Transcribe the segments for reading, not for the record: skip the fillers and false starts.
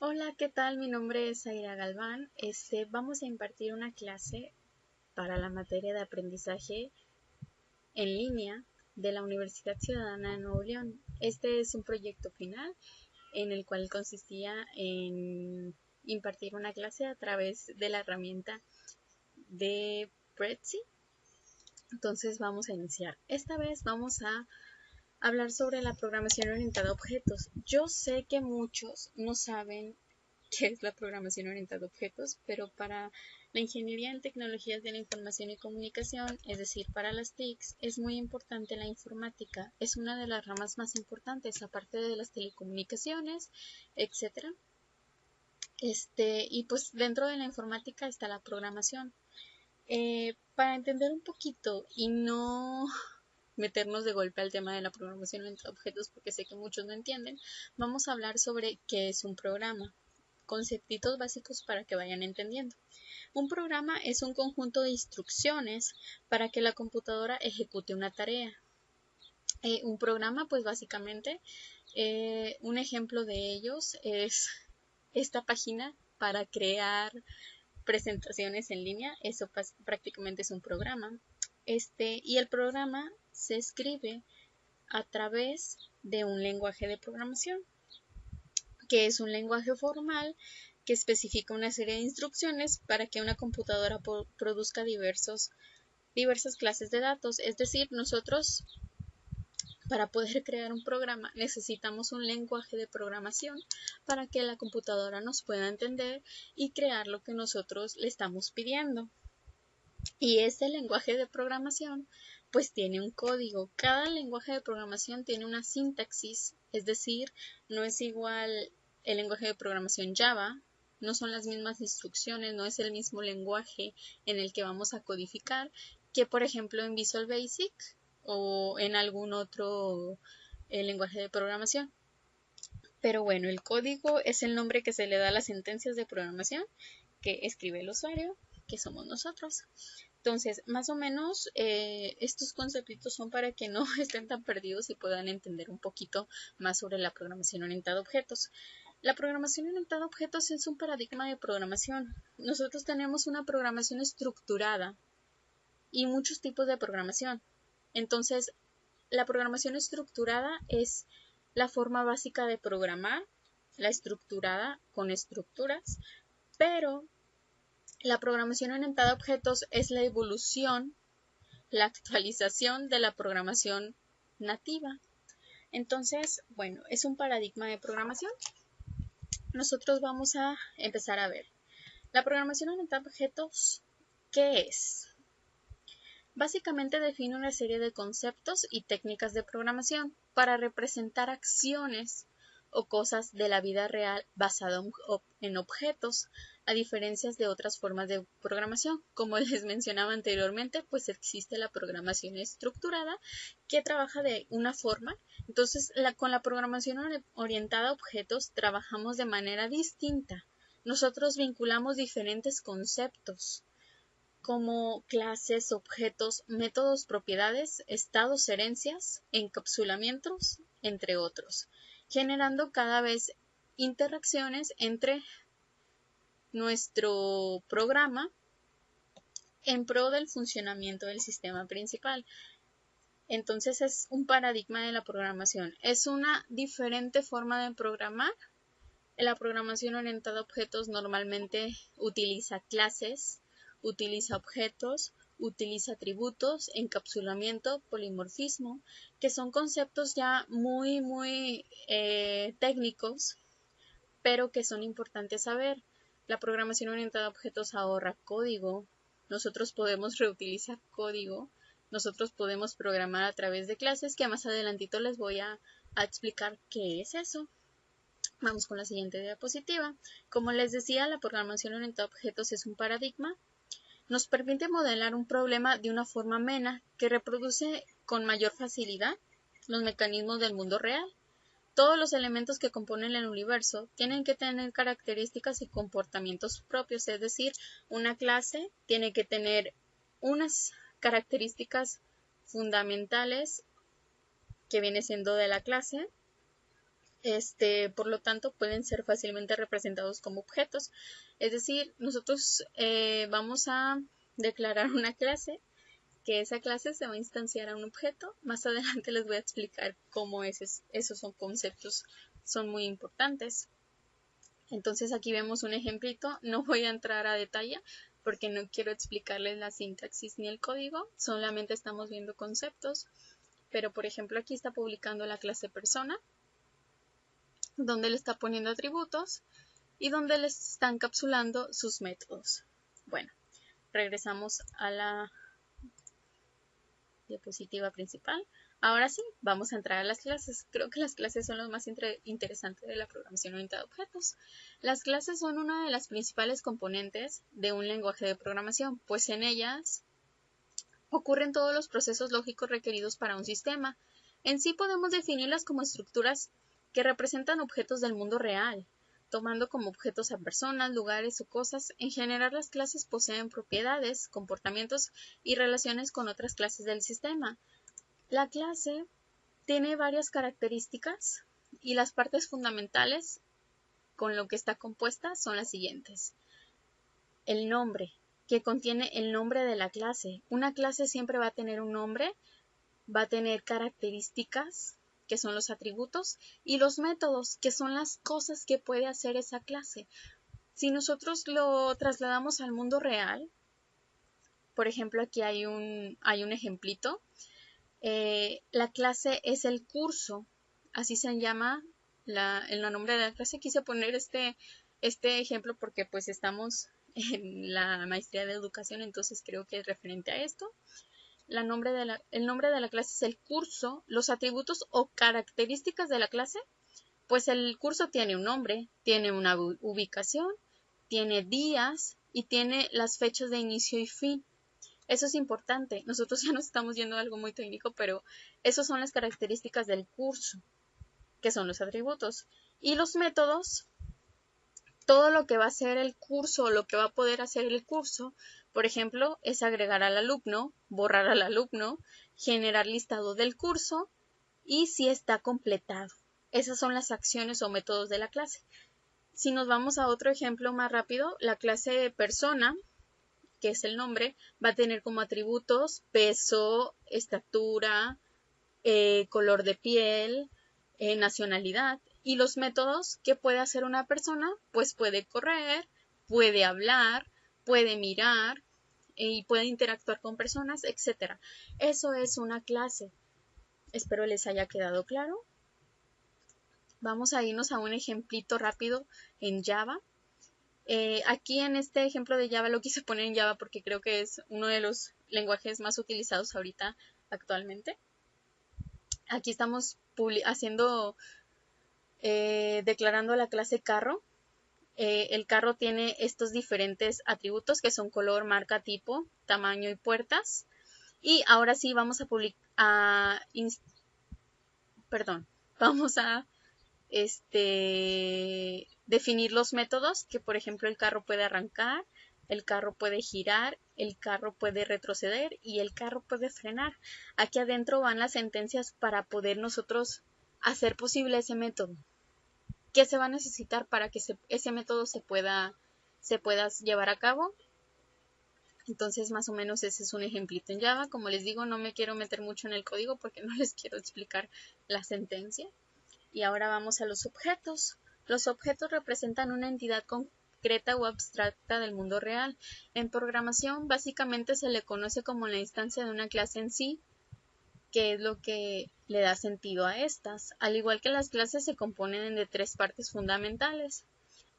Hola, ¿qué tal? Mi nombre es Zaira Galván. Vamos a impartir una clase para la materia de aprendizaje en línea de la Universidad Ciudadana de Nuevo León. Este es un proyecto final en el cual consistía en impartir una clase a través de la herramienta de Prezi. Entonces vamos a iniciar. Esta vez vamos a hablar sobre la programación orientada a objetos. Yo sé que muchos no saben qué es la programación orientada a objetos, pero para la ingeniería en tecnologías de la información y comunicación, es decir, para las TICs, es muy importante la informática. Es una de las ramas más importantes, aparte de las telecomunicaciones, etcétera. Y pues dentro de la informática está la programación. Para entender un poquito y no meternos de golpe al tema de la programación orientada a objetos, porque sé que muchos no entienden, vamos a hablar sobre qué es un programa, conceptitos básicos para que vayan entendiendo. Un programa es un conjunto de instrucciones para que la computadora ejecute una tarea. Un programa, pues básicamente, un ejemplo de ellos es esta página para crear presentaciones en línea. Eso prácticamente es un programa. Y el programa se escribe a través de un lenguaje de programación, que es un lenguaje formal que especifica una serie de instrucciones para que una computadora produzca diversas clases de datos. Es decir, nosotros para poder crear un programa necesitamos un lenguaje de programación para que la computadora nos pueda entender y crear lo que nosotros le estamos pidiendo. Y este lenguaje de programación pues tiene un código. Cada lenguaje de programación tiene una sintaxis, es decir, no es igual el lenguaje de programación Java, no son las mismas instrucciones, no es el mismo lenguaje en el que vamos a codificar que por ejemplo en Visual Basic o en algún otro lenguaje de programación. Pero bueno, el código es el nombre que se le da a las sentencias de programación que escribe el usuario, que somos nosotros. Entonces, más o menos, estos conceptos son para que no estén tan perdidos y puedan entender un poquito más sobre la programación orientada a objetos. La programación orientada a objetos es un paradigma de programación. Nosotros tenemos una programación estructurada y muchos tipos de programación. Entonces, la programación estructurada es la forma básica de programar, la estructurada con estructuras, pero la programación orientada a objetos es la evolución, la actualización de la programación nativa. Entonces, bueno, es un paradigma de programación. Nosotros vamos a empezar a ver. La programación orientada a objetos, ¿qué es? Básicamente define una serie de conceptos y técnicas de programación para representar acciones o cosas de la vida real basada en objetos, a diferencia de otras formas de programación. Como les mencionaba anteriormente, pues existe la programación estructurada que trabaja de una forma. Entonces, con la programación orientada a objetos trabajamos de manera distinta. Nosotros vinculamos diferentes conceptos como clases, objetos, métodos, propiedades, estados, herencias, encapsulamientos, entre otros, generando cada vez interacciones entre nuestro programa en pro del funcionamiento del sistema principal. Entonces es un paradigma de la programación. Es una diferente forma de programar. La programación orientada a objetos normalmente utiliza clases, utiliza objetos, utiliza atributos, encapsulamiento, polimorfismo, que son conceptos ya muy técnicos, pero que son importantes saber. La programación orientada a objetos ahorra código, nosotros podemos reutilizar código, nosotros podemos programar a través de clases, que más adelantito les voy a explicar qué es eso. Vamos con la siguiente diapositiva. Como les decía, la programación orientada a objetos es un paradigma. Nos permite modelar un problema de una forma amena que reproduce con mayor facilidad los mecanismos del mundo real. Todos los elementos que componen el universo tienen que tener características y comportamientos propios, es decir, una clase tiene que tener unas características fundamentales que viene siendo de la clase, Por lo tanto, pueden ser fácilmente representados como objetos. Es decir, nosotros vamos a declarar una clase, que esa clase se va a instanciar a un objeto. Más adelante les voy a explicar cómo esos son conceptos, son muy importantes. Entonces aquí vemos un ejemplito, no voy a entrar a detalle porque no quiero explicarles la sintaxis ni el código, solamente estamos viendo conceptos. Pero por ejemplo aquí está publicando la clase persona, donde le está poniendo atributos y donde les está encapsulando sus métodos. Bueno, regresamos a la diapositiva principal. Ahora sí, vamos a entrar a las clases. Creo que las clases son lo más interesante de la programación orientada a objetos. Las clases son una de las principales componentes de un lenguaje de programación, pues en ellas ocurren todos los procesos lógicos requeridos para un sistema. En sí podemos definirlas como estructuras que representan objetos del mundo real, tomando como objetos a personas, lugares o cosas. En general, las clases poseen propiedades, comportamientos y relaciones con otras clases del sistema. La clase tiene varias características y las partes fundamentales con lo que está compuesta son las siguientes. El nombre, que contiene el nombre de la clase. Una clase siempre va a tener un nombre, va a tener características, que son los atributos, y los métodos, que son las cosas que puede hacer esa clase. Si nosotros lo trasladamos al mundo real, por ejemplo, aquí hay un ejemplito. La clase es el curso, así se llama el nombre de la clase. Quise poner este ejemplo porque pues estamos en la maestría de educación, entonces creo que es referente a esto. El nombre de la clase es el curso. Los atributos o características de la clase, pues el curso tiene un nombre, tiene una ubicación, tiene días y tiene las fechas de inicio y fin. Eso es importante. Nosotros ya nos estamos yendo a algo muy técnico, pero esas son las características del curso, que son los atributos. Y los métodos, todo lo que va a hacer el curso, lo que va a poder hacer el curso, por ejemplo, es agregar al alumno, borrar al alumno, generar listado del curso y si está completado. Esas son las acciones o métodos de la clase. Si nos vamos a otro ejemplo más rápido, la clase persona, que es el nombre, va a tener como atributos peso, estatura, color de piel, nacionalidad. Y los métodos que puede hacer una persona, pues puede correr, puede hablar, puede mirar y puede interactuar con personas, etc. Eso es una clase. Espero les haya quedado claro. Vamos a irnos a un ejemplito rápido en Java. Aquí en este ejemplo de Java lo quise poner en Java porque creo que es uno de los lenguajes más utilizados ahorita actualmente. Aquí estamos declarando la clase carro. El carro tiene estos diferentes atributos que son color, marca, tipo, tamaño y puertas. Y ahora sí vamos vamos a definir los métodos, que por ejemplo el carro puede arrancar, el carro puede girar, el carro puede retroceder y el carro puede frenar. Aquí adentro van las sentencias para poder nosotros hacer posible ese método. ¿Qué se va a necesitar para que ese método se pueda llevar a cabo? Entonces más o menos ese es un ejemplito en Java. Como les digo, no me quiero meter mucho en el código porque no les quiero explicar la sentencia. Y ahora vamos a los objetos. Los objetos representan una entidad concreta o abstracta del mundo real. En programación básicamente se le conoce como la instancia de una clase en sí, que es lo que le da sentido a estas. Al igual que las clases se componen de tres partes fundamentales,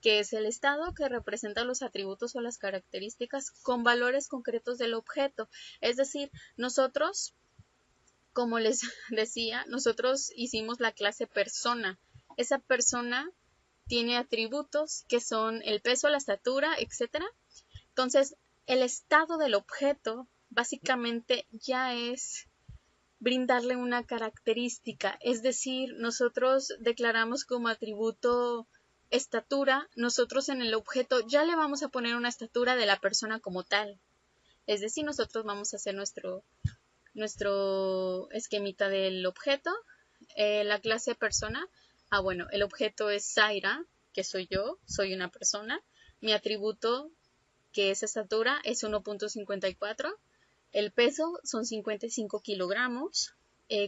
que es el estado, que representa los atributos o las características con valores concretos del objeto. Es decir, nosotros, como les decía, nosotros hicimos la clase persona. Esa persona tiene atributos que son el peso, la estatura, etc. Entonces, el estado del objeto básicamente ya es brindarle una característica. Es decir, nosotros declaramos como atributo estatura, nosotros en el objeto ya le vamos a poner una estatura de la persona como tal. Es decir, nosotros vamos a hacer nuestro esquemita del objeto. La clase persona Bueno, el objeto es Zaira, que soy yo, soy una persona. Mi atributo, que es estatura, es 1.54. El peso son 55 kilogramos.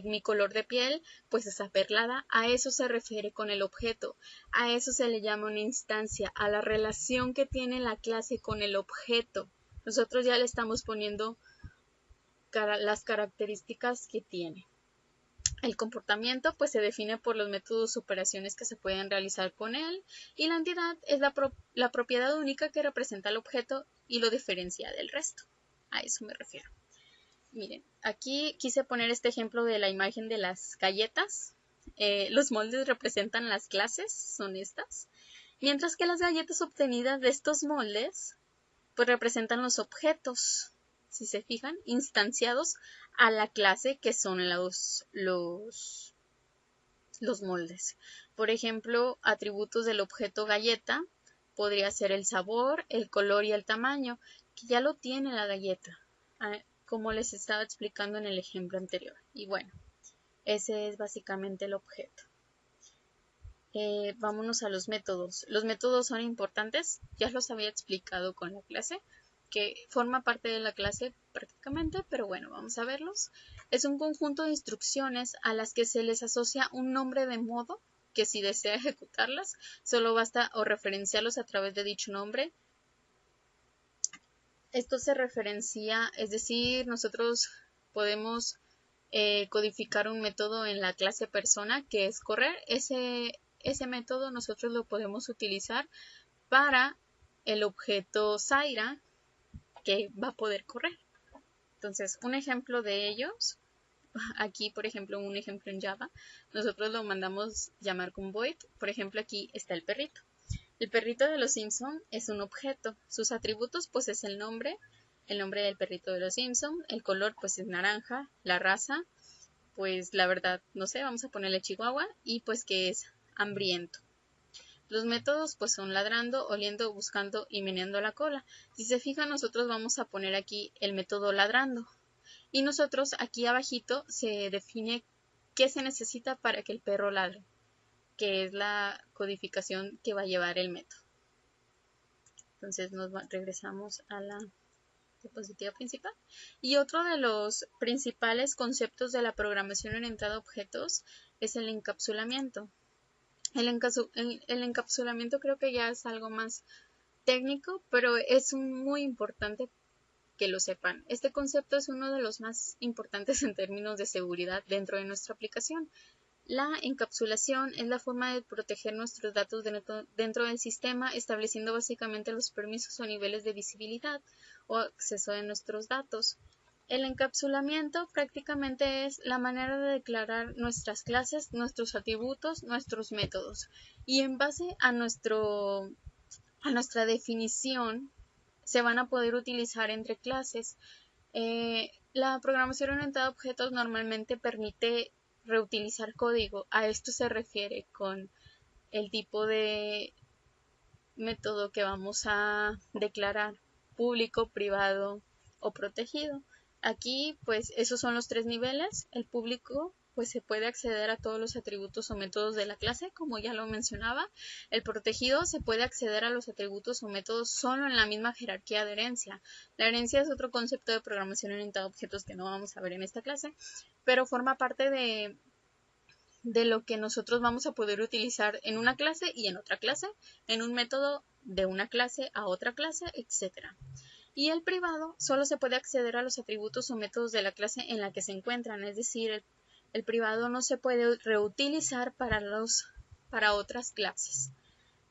Mi color de piel, pues es aperlada. A eso se refiere con el objeto. A eso se le llama una instancia, a la relación que tiene la clase con el objeto. Nosotros ya le estamos poniendo las características que tiene. El comportamiento pues se define por los métodos o operaciones que se pueden realizar con él, y la entidad es la propiedad única que representa el objeto y lo diferencia del resto. A eso me refiero. Miren, aquí quise poner este ejemplo de la imagen de las galletas. Los moldes representan las clases, son estas, mientras que las galletas obtenidas de estos moldes pues representan los objetos, si se fijan, instanciados a la clase, que son los moldes. Por ejemplo, atributos del objeto galleta podría ser el sabor, el color y el tamaño, que ya lo tiene la galleta, como les estaba explicando en el ejemplo anterior. Y bueno, ese es básicamente el objeto. Vámonos a los métodos. Los métodos son importantes, ya los había explicado con la clase, que forma parte de la clase prácticamente, pero bueno, vamos a verlos. Es un conjunto de instrucciones a las que se les asocia un nombre de modo que, si desea ejecutarlas, solo basta o referenciarlos a través de dicho nombre. Esto se referencia, es decir, nosotros podemos codificar un método en la clase persona, que es correr. Ese método nosotros lo podemos utilizar para el objeto Zaira, que va a poder correr. Entonces, un ejemplo de ellos, aquí por ejemplo, un ejemplo en Java, nosotros lo mandamos llamar con void. Por ejemplo, aquí está el perrito. El perrito de los Simpson es un objeto. Sus atributos pues es el nombre del perrito de los Simpson, el color pues es naranja, la raza pues la verdad no sé, vamos a ponerle Chihuahua, y pues que es hambriento. Los métodos pues son ladrando, oliendo, buscando y meneando la cola. Si se fijan, nosotros vamos a poner aquí el método ladrando, y nosotros aquí abajito se define qué se necesita para que el perro ladre, que es la codificación que va a llevar el método. Entonces regresamos a la diapositiva principal. Y otro de los principales conceptos de la programación orientada a objetos es el encapsulamiento. El encapsulamiento creo que ya es algo más técnico, pero es muy importante que lo sepan. Este concepto es uno de los más importantes en términos de seguridad dentro de nuestra aplicación. La encapsulación es la forma de proteger nuestros datos dentro del sistema, estableciendo básicamente los permisos o niveles de visibilidad o acceso de nuestros datos. El encapsulamiento prácticamente es la manera de declarar nuestras clases, nuestros atributos, nuestros métodos, y en base a nuestra definición se van a poder utilizar entre clases. La programación orientada a objetos normalmente permite reutilizar código. A esto se refiere con el tipo de método que vamos a declarar: público, privado o protegido. Aquí pues esos son los tres niveles. El público pues se puede acceder a todos los atributos o métodos de la clase, como ya lo mencionaba. El protegido se puede acceder a los atributos o métodos solo en la misma jerarquía de herencia. La herencia es otro concepto de programación orientada a objetos que no vamos a ver en esta clase, pero forma parte de lo que nosotros vamos a poder utilizar en una clase y en otra clase, en un método de una clase a otra clase, etc. Y el privado solo se puede acceder a los atributos o métodos de la clase en la que se encuentran, es decir, el privado no se puede reutilizar para otras clases.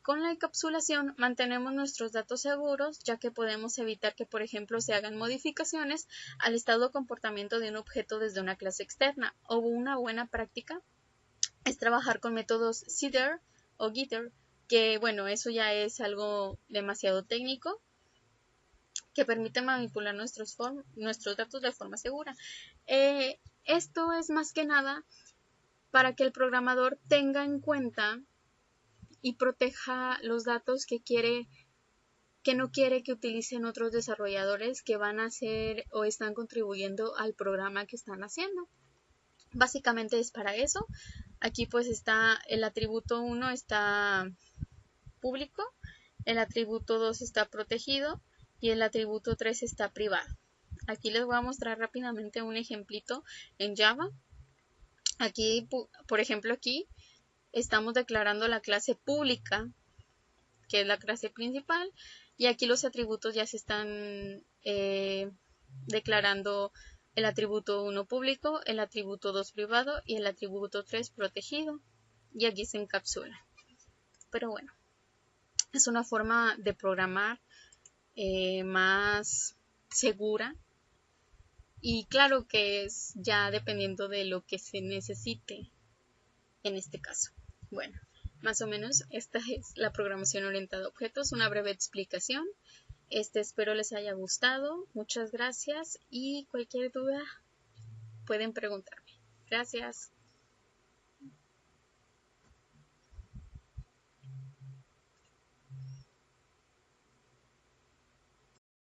Con la encapsulación mantenemos nuestros datos seguros, ya que podemos evitar que, por ejemplo, se hagan modificaciones al estado o comportamiento de un objeto desde una clase externa. O una buena práctica es trabajar con métodos setter o getter, que bueno, eso ya es algo demasiado técnico, que permite manipular nuestros datos de forma segura. Esto es más que nada para que el programador tenga en cuenta y proteja los datos que no quiere que utilicen otros desarrolladores que van a hacer o están contribuyendo al programa que están haciendo. Básicamente es para eso. Aquí pues está el atributo 1 está público, el atributo 2 está protegido y el atributo 3 está privado. Aquí les voy a mostrar rápidamente un ejemplito en Java. Aquí, por ejemplo, aquí estamos declarando la clase pública, que es la clase principal, y aquí los atributos ya se están declarando el atributo 1 público, el atributo 2 privado y el atributo 3 protegido, y aquí se encapsula. Pero bueno, es una forma de programar más segura, y claro que es ya dependiendo de lo que se necesite en este caso. Bueno, más o menos esta es la programación orientada a objetos, una breve explicación. Espero les haya gustado. Muchas gracias y cualquier duda pueden preguntarme. Gracias.